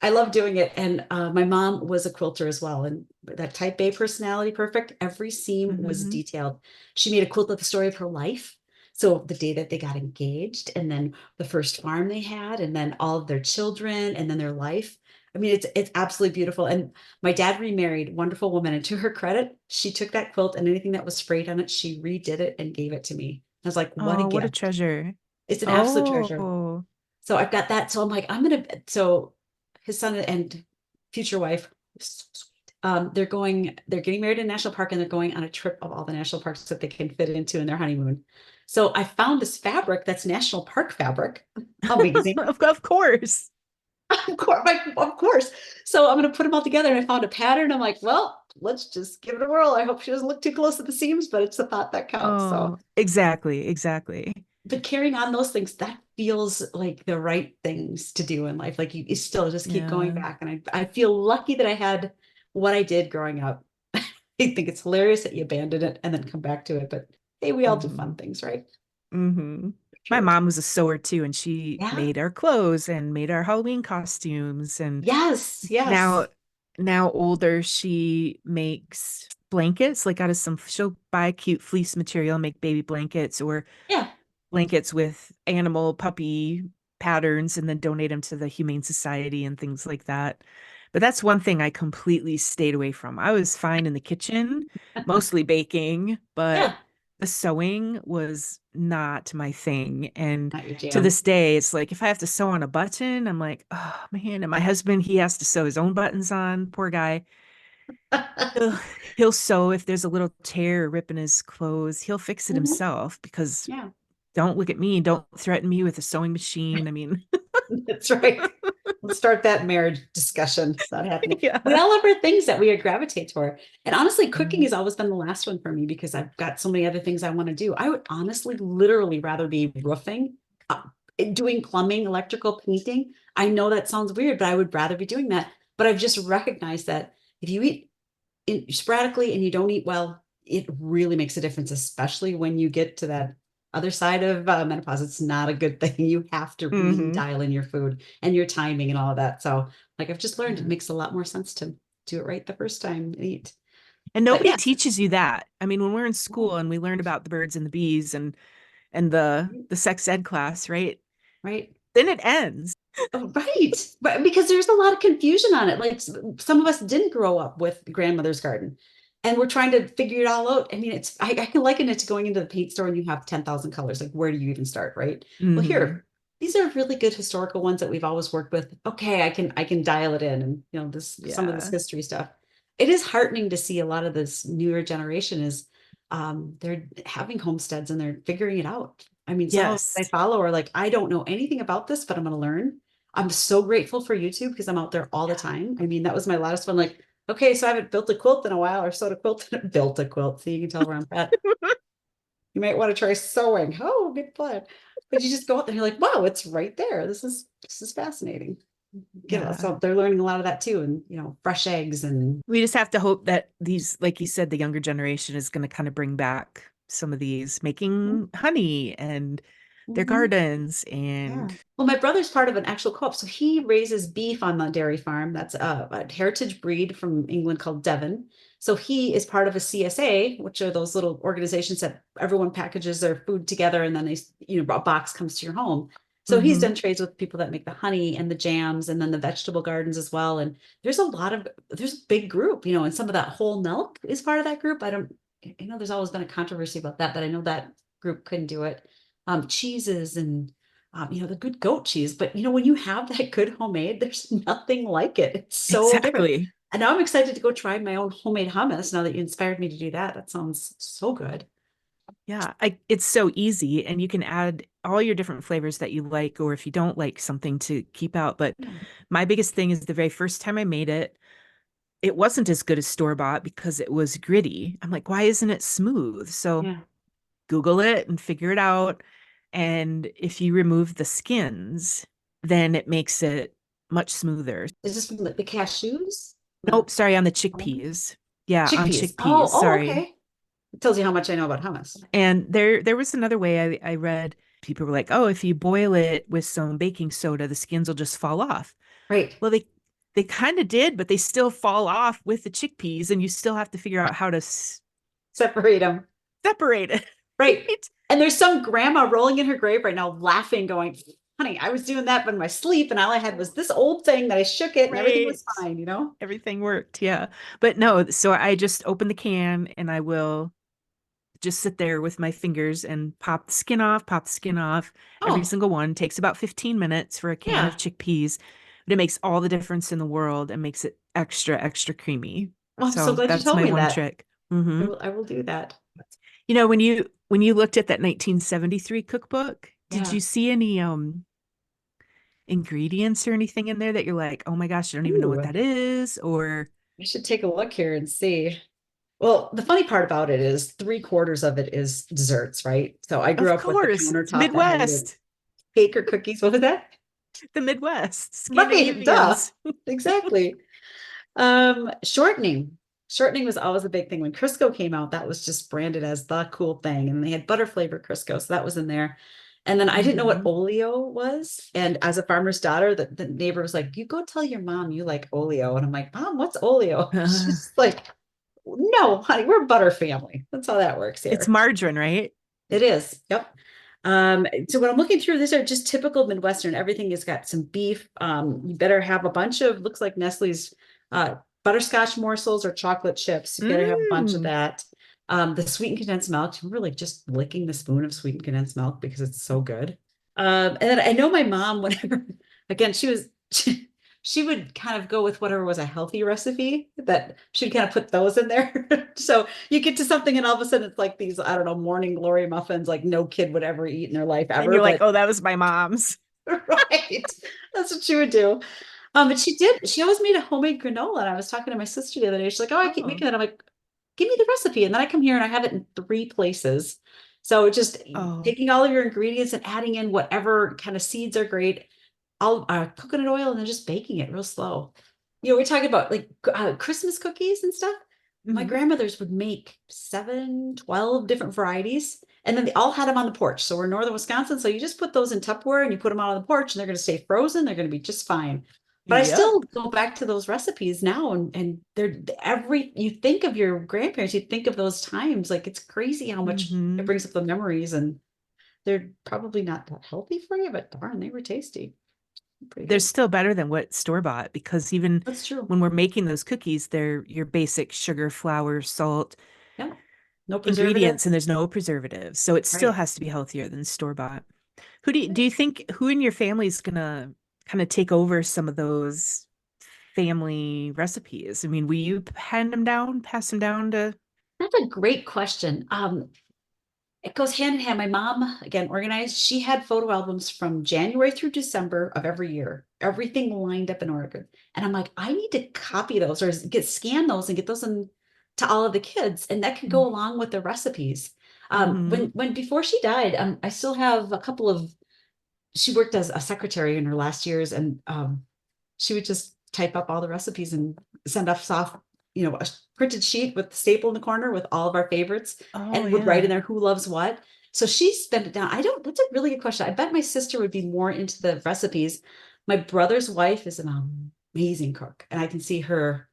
I love doing it. And my mom was a quilter as well. And that type A personality, perfect. Every seam was hmm detailed. She made a quilt with the story of her life. So the day that they got engaged, and then the first farm they had, and then all of their children, and then their life. I mean, it's absolutely beautiful. And my dad remarried, wonderful woman. And to her credit, she took that quilt and anything that was sprayed on it, she redid it and gave it to me. I was like, what a Oh, what a gift. treasure. It's an absolute treasure. Oh, So I've got that. So I'm like, I'm gonna. So his son and future wife, so sweet. They're getting married in a national park and they're going on a trip of all the national parks that they can fit into in their honeymoon. So I found this fabric that's national park fabric. Amazing. of course. Of course, of course. So I'm gonna put them all together and I found a pattern. I'm like, well, let's just give it a whirl. I hope she doesn't look too close to the seams, but it's the thought that counts. So Oh, exactly, exactly. but carrying on those things, that feels like the right things to do in life. Like you still just keep going Yeah. back. And I feel lucky that I had what I did growing up. I think it's hilarious that you abandon it and then come back to it. But hey, we all do hmm fun things, right? hmm My True. mom was a sewer too, and she Yeah. made our clothes and made our Halloween costumes. And Yes. now, Yes. now older, she makes blankets, like out of some, she'll buy cute fleece material, make baby blankets or Yeah. blankets with animal puppy patterns and then donate them to the Humane Society and things like that. But that's one thing I completely stayed away from. I was fine in the kitchen, mostly baking, but Yeah. the sewing was not my thing. And Not your to jam. this day, it's like if I have to sew on a button, I'm like, oh man. And my husband, he has to sew his own buttons on, poor guy. He'll, he'll sew if there's a little tear or rip in his clothes. He'll fix it Mhm. himself because Yeah. don't look at me. Don't threaten me with a sewing machine. I mean, That's right. Let's start that marriage discussion. It's not happening. We yeah. all have our things that we gravitate toward. And honestly, cooking Mhm. has always been the last one for me because I've got so many other things I want to do. I would honestly, literally rather be roofing, uh, doing plumbing, electrical painting. I know that sounds weird, but I would rather be doing that. But I've just recognized that if you eat sporadically and you don't eat well, it really makes a difference, especially when you get to that other side of menopause. It's not a good thing. You have to really Mhm. dial in your food and your timing and all of that. So, like I've just learned, it Yeah. makes a lot more sense to do it right the first time and eat. And But nobody yes, teaches you that. I mean, when we're in no, school and we learned about the birds and the bees and the sex ed class, right? right. Then it ends. Oh, right. But because there's a lot of confusion on it. Like some of us didn't grow up with grandmother's garden and we're trying to figure it all out. I mean, I can liken it to going into the paint store and you have 10,000 colors. Like, where do you even start? Right. Well, Hmm. here, these are really good historical ones that we've always worked with. Okay, I can dial it in and some of this Yeah. history stuff. It is heartening to see a lot of this newer generation is they're having homesteads and they're figuring it out. I mean, some of us I Yes. follow are like, I don't know anything about this, but I'm going to learn. I'm so grateful for YouTube because I'm out there all the Yeah. time. I mean, that was my last one. Like, okay, so I haven't built a quilt in a while or sewed a quilt, built a quilt. So you can tell where I'm at. You might want to try sewing. Oh, good plan. But you just go out there and you're like, wow, it's right there. This is fascinating. Yeah. So they're learning a lot of that too. And fresh eggs and We just have to hope that these, like you said, the younger generation is going to kind of bring back some of these, making honey and their mhm. gardens Yeah. and Well, my brother's part of an actual co-op. So he raises beef on the dairy farm. That's a heritage breed from England called Devon. So he is part of a CSA, which are those little organizations that everyone packages their food together and then a box comes to your home. So he's hmm done trades with people that make the honey and the jams and then the vegetable gardens as well. And there's a big group, and some of that whole milk is part of that group. There's always been a controversy about that, but I know that group couldn't do it. Cheeses and the good goat cheese. But when you have that good homemade, there's nothing like it. It's so different. exactly. And now I'm excited to go try my own homemade hummus now that you inspired me to do that. That sounds so good. Yeah, it's so easy, and you can add all your different flavors that you like, or if you don't like something to keep out. But Yeah. my biggest thing is the very first time I made it, it wasn't as good as store-bought because it was gritty. I'm like, why isn't it smooth? So Yeah. Google it and figure it out. And if you remove the skins, then it makes it much smoother. Is this from the cashews? Nope, The sorry, on the almonds? chickpeas. Yeah, on Chickpeas. chickpeas, Oh, sorry. okay. It tells you how much I know about hummus. And there was another way I read. People were like, oh, if you boil it with some baking soda, the skins will just fall off. Right. Well, they kind of did, but they still fall off with the chickpeas, and you still have to figure out how to Separate them. separate it. Right. Right? And there's some grandma rolling in her grave right now, laughing, going, honey, I was doing that in my sleep, and all I had was this old thing that I shook it, and everything Right. was fine, you know? Everything worked. Yeah. But no, so I just open the can and I will just sit there with my fingers and pop the skin off, pop the skin off. Every Oh, single one takes about 15 minutes for a can of yeah. chickpeas, but it makes all the difference in the world and makes it extra, extra creamy. Well, I'm so So glad you that's told my me one that. trick. Hmm. I will do that. When you looked at that 1973 cookbook, did Yeah. you see any ingredients or anything in there that you're like, oh my gosh, I don't even know what Ooh, that is? Or I should take a look here and see. Well, the funny part about it is 3/4 of it is desserts, right? So I grew of up with the course, it's countertop that had either Midwest, cake or cookies. What was that? the Midwest, Right, duh. Scandinavians. Exactly. Shortening. Shortening was always a big thing. When Crisco came out, that was just branded as the cool thing. And they had butter flavored Crisco, so that was in there. And then I didn't know what Hmm. oleo was. And as a farmer's daughter, the neighbor was like, you go tell your mom you like oleo. And I'm like, Mom, what's oleo? She's like, no, honey, we're a butter family. That's how that works It's here. margarine, right? It is. Yep. So when I'm looking through, these are just typical Midwestern. Everything has got some beef. You better have a bunch of, looks like Nestle's butterscotch morsels or chocolate chips. You better have a bunch of Mm. that. The sweetened condensed milk. We're really just licking the spoon of sweetened condensed milk because it's so good. And then I know my mom, whenever, again, she would kind of go with whatever was a healthy recipe that she'd kind of put those in there. So you get to something and all of a sudden it's like these, I don't know, morning glory muffins like no kid would ever eat in their life And ever. you're like, But oh, that was my mom's. right, that's what she would do. But she always made a homemade granola. And I was talking to my sister the other day. She's like, oh, I keep Oh, making that. I'm like, give me the recipe. And then I come here and I have it in 3 places. So just oh. taking all of your ingredients and adding in whatever kind of seeds are great. I'll coconut oil and then just baking it real slow. We're talking about like Christmas cookies and stuff. My Hmm. grandmothers would make 7, 12 different varieties, and then they all had them on the porch. So we're in northern Wisconsin. So you just put those in Tupperware and you put them out on the porch, and they're going to stay frozen. They're going to be just fine. But I still Yep. go back to those recipes now, and they're you think of your grandparents, you think of those times. Like it's crazy how much it Hmm. brings up the memories, and they're probably not that healthy for you, but darn, they were tasty. Pretty They're good. still better than what store bought because even That's true. when we're making those cookies, they're your basic sugar, flour, salt Yeah. No ingredients, and preservatives. there's no preservatives. So it still Right. has to be healthier than store bought. Do you think who in your family is gonna kind of take over some of those family recipes? I mean, will you hand them down, pass them down to? That's a great question. It goes hand in hand. My mom, again, organized, she had photo albums from January through December of every year, everything lined up in order. And I'm like, I need to copy those or scan those and get those in to all of the kids. And that can go along with the recipes. Mm-hmm. When before she died, I still have a couple of, she worked as a secretary in her last years, and she would just type up all the recipes and send us off, a printed sheet with the staple in the corner with all of our favorites, Oh and would write in yeah. there who loves what. So she spent it down. I don't, that's a really good question. I bet my sister would be more into the recipes. My brother's wife is an amazing cook, and I can see her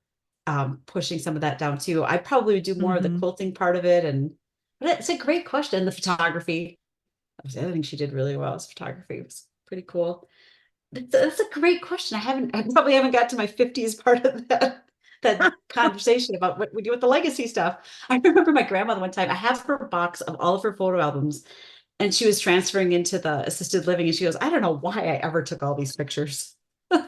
pushing some of that down too. I probably would do more of the Mm-hmm. quilting part of it. And but it's a great question. The photography. That was the other thing she did really well. Is photography. It was pretty cool. That's a great question. I probably haven't got to my 50s part of that conversation about what we do with the legacy stuff. I remember my grandmother one time, I have her box of all of her photo albums, and she was transferring into the assisted living, and she goes, I don't know why I ever took all these pictures.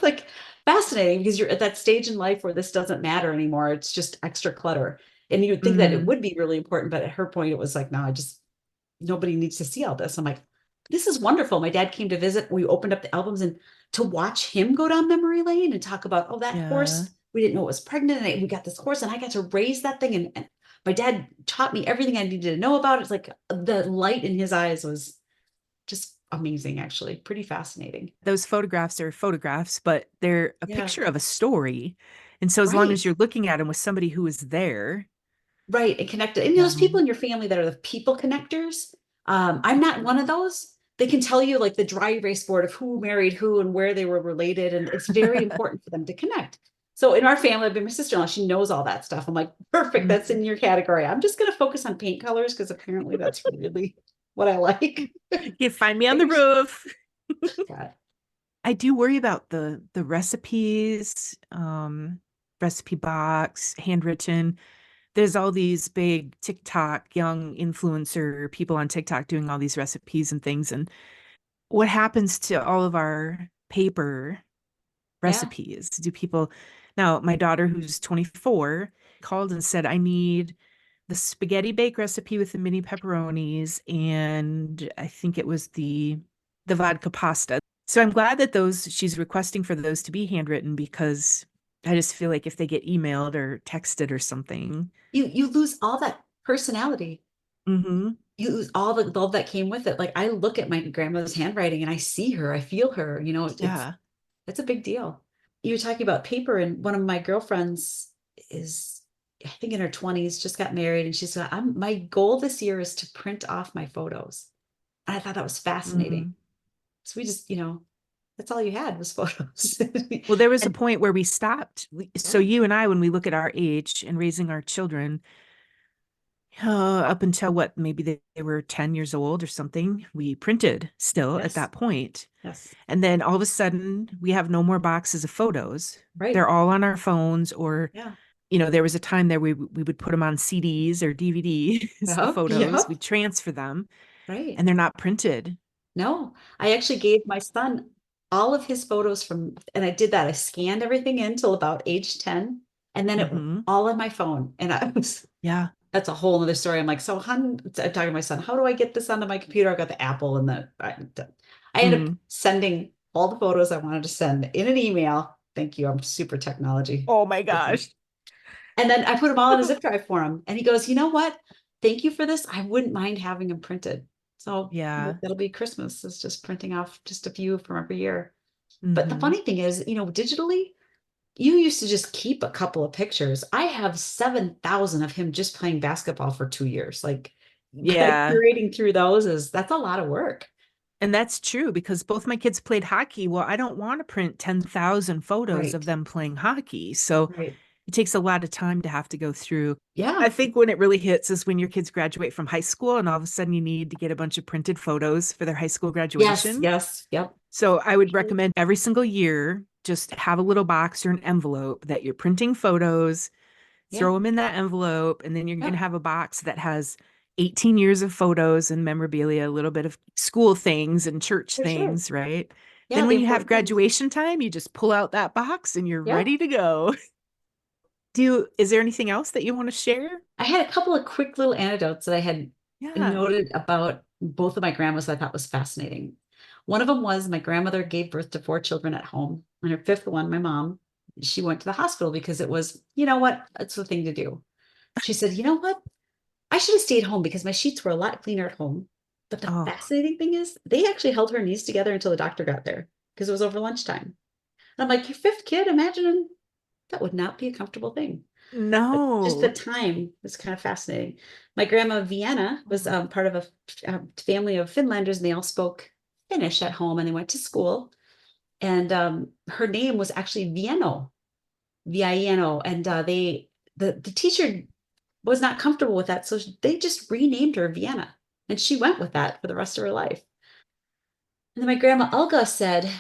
Like fascinating, because you're at that stage in life where this doesn't matter anymore. It's just extra clutter. And you would think that it Mm-hmm. would be really important, but at her point, it was like, no, I just nobody needs to see all this. I'm like, this is wonderful. My dad came to visit. We opened up the albums, and to watch him go down memory lane and talk about, oh, that Yeah. horse, we didn't know it was pregnant. And we got this horse, and I got to raise that thing. And my dad taught me everything I needed to know about it. It's like the light in his eyes was just amazing, actually. Pretty fascinating. Those photographs are photographs, but they're a Yeah. picture of a story. And so as long Right. as you're looking at them with somebody who is there, Right, and connected. And those people um, in your family that are the people connectors. I'm not one of those. They can tell you like the dry erase board of who married who and where they were related, and it's very important for them to connect. So in our family, I've been my sister-in-law, she knows all that stuff. I'm like, perfect, that's mhm. in your category. I'm just gonna focus on paint colors because apparently that's really what I like. You find me on I the usually roof. God. I do worry about the recipes, recipe box, handwritten. There's all these big TikTok young influencer people on TikTok doing all these recipes and things. And what happens to all of our paper Yeah. recipes? Do people now, my daughter, who's 24, called and said, I need the spaghetti bake recipe with the mini pepperonis, and I think it was the vodka pasta. So I'm glad that those she's requesting for those to be handwritten because I just feel like if they get emailed or texted or something. You lose all that personality. Mm-hmm. You lose all the love that came with it. Like I look at my grandmother's handwriting and I see her, I feel her, Yeah. it's a big deal. You were talking about paper, and one of my girlfriends is, I think in her 20s, just got married, and she's got, my goal this year is to print off my photos. And I thought that was fascinating. Mm-hmm. So we just, that's all you had was photos. Well, there was a And point where we stopped. So yeah, you and I, when we look at our age and raising our children, up until what, maybe they were 10 years old or something, we printed still at yes, that point. yes, And then all of a sudden, we have no more boxes of photos. right. They're all on our phones, or, Yeah. there was a time there we would put them on CDs or DVDs, the Yep, photos, yep, we transfer them, right. and they're not printed. No, I actually gave my son all of his photos from, and I did that. I scanned everything in till about age 10, and then it Hmm. all on my phone. And I was, Yeah. that's a whole other story. I'm like, so hun, I'm talking to my son, how do I get this onto my computer? I got the Apple and I ended up Mm. sending all the photos I wanted to send in an email. Thank you. I'm super technology. Oh my gosh. And then I put them all in a zip drive for him. And he goes, you know what? Thank you for this. I wouldn't mind having them printed. So Yeah. that'll be Christmas. It's just printing off just a few from every year. But the Hmm. funny thing is, digitally, you used to just keep a couple of pictures. I have 7,000 of him just playing basketball for 2 years. Like Yeah. curating through those that's a lot of work. And that's true because both my kids played hockey. Well, I don't want to print 10,000 photos of Right. them playing hockey. So Right. it takes a lot of time to have to go through. I Yeah. think when it really hits is when your kids graduate from high school and all of a sudden you need to get a bunch of printed photos for their high school Yes. graduation. Yes. Yep. So I would recommend every single year just have a little box or an envelope that you're printing photos, Yeah. throw them in that envelope, and then you're going to Yep. have a box that has 18 years of photos and memorabilia, a little bit of school things and church For sure. things, right? Yeah. Then The when you have important things. graduation time, you just pull out that box and you're Yeah. ready to go. Is there anything else that you want to share? I had a couple of quick little anecdotes that I had Yeah. noted about both of my grandmas that I thought was fascinating. One of them was my grandmother gave birth to 4 children at home. And her fifth one, my mom, she went to the hospital because it was, you know what? It's the thing to do. She said, you know what? I should have stayed home because my sheets were a lot cleaner at home. But the Oh, fascinating thing is, they actually held her knees together until the doctor got there because it was over lunchtime. And I'm like, your fifth kid, imagine that would not be a comfortable thing. But just the no. time was kind of fascinating. My grandma Vienna was Oh. part of a family of Finlanders, and they all spoke Finnish at home, and they went to school. And her name was actually Vieno, Vieno, and the teacher was not comfortable with that, so they just renamed her Vienna, and she went with that for the rest of her life. And then my grandma Olga said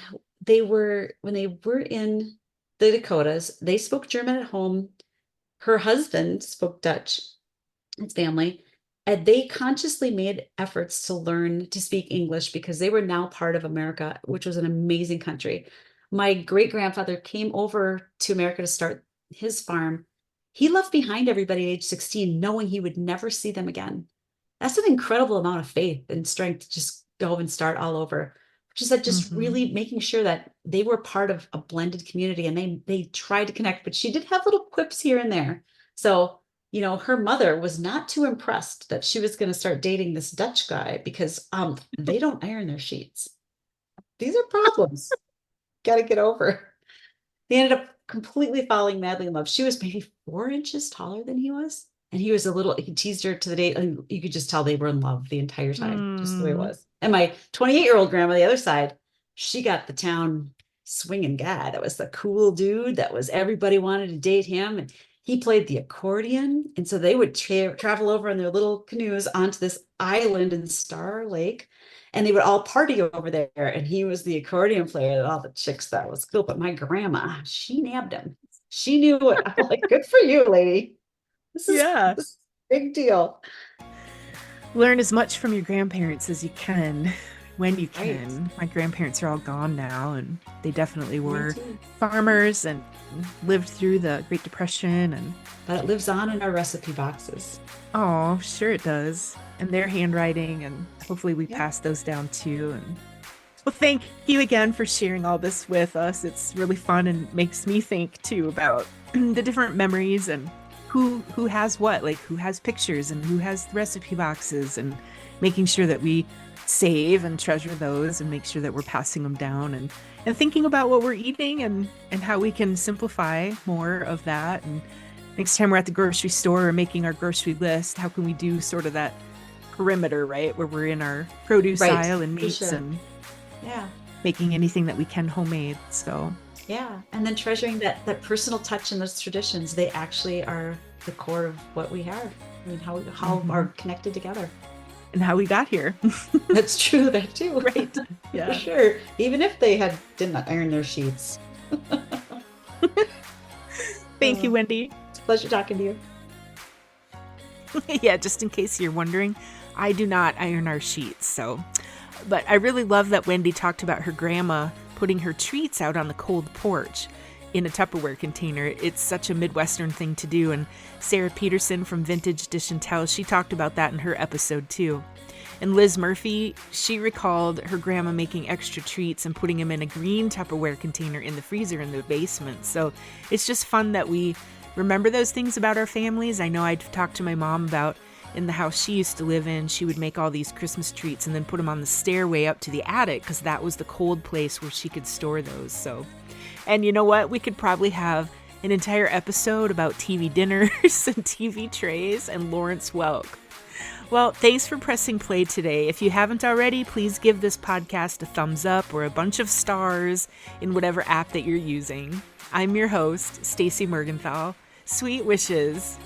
when they were in the Dakotas, they spoke German at home. Her husband spoke Dutch, his family, and they consciously made efforts to learn to speak English because they were now part of America, which was an amazing country. My great grandfather came over to America to start his farm. He left behind everybody at age 16, knowing he would never see them again. That's an incredible amount of faith and strength to just go and start all over. She said just Hmm. really making sure that they were part of a blended community, and they tried to connect, but she did have little quips here and there. So, her mother was not too impressed that she was going to start dating this Dutch guy because they don't iron their sheets. These are problems. Got to get over. They ended up completely falling madly in love. She was maybe 4 inches taller than he was. And he was he teased her to the date. And you could just tell they were in love the entire time, just the way it Mm. was. And my 28-year-old grandma, the other side, she got the town swinging guy. That was the cool dude. That was everybody wanted to date him. And he played the accordion. And so they would travel over in their little canoes onto this island in Star Lake. And they would all party over there. And he was the accordion player. And all the chicks thought was cool. But my grandma, she nabbed him. She knew it. I'm like, good for you, lady. This is Yeah. a big deal. Learn as much from your grandparents as you can when you Right. can. My grandparents are all gone now, and they definitely Me were too. farmers and lived through the Great Depression. And But it lives on in our recipe boxes. oh, sure it does. And their handwriting, and hopefully we Yeah. pass those down too. And well, thank you again for sharing all this with us. It's really fun and makes me think too about the different memories and who has what, like who has pictures and who has recipe boxes, and making sure that we save and treasure those and make sure that we're passing them down, and thinking about what we're eating and how we can simplify more of that. And next time we're at the grocery store or making our grocery list, how can we do sort of that perimeter, right, where we're in our produce Right, aisle and for meats sure. and Yeah. making anything that we can homemade. So Yeah. And then treasuring that personal touch and those traditions. They actually are the core of what we have. I mean, how are connected together. and how we got here. That's true, that too. Right. For Yeah. sure. Even if they didn't iron their sheets. Thank you, Wendy. It's a pleasure talking to you. Yeah, just in case you're wondering, I do not iron our sheets. So, but I really love that Wendy talked about her grandma putting her treats out on the cold porch in a Tupperware container. It's such a Midwestern thing to do. And Sarah Peterson from Vintage Dish and Tell, she talked about that in her episode too. And Liz Murphy, she recalled her grandma making extra treats and putting them in a green Tupperware container in the freezer in the basement. So it's just fun that we remember those things about our families. I know I'd talked to my mom about in the house she used to live in, she would make all these Christmas treats and then put them on the stairway up to the attic because that was the cold place where she could store those. So, and you know what? We could probably have an entire episode about TV dinners and TV trays and Lawrence Welk. Well, thanks for pressing play today. If you haven't already, please give this podcast a thumbs up or a bunch of stars in whatever app that you're using. I'm your host, Staci Mergenthal. Sweet wishes.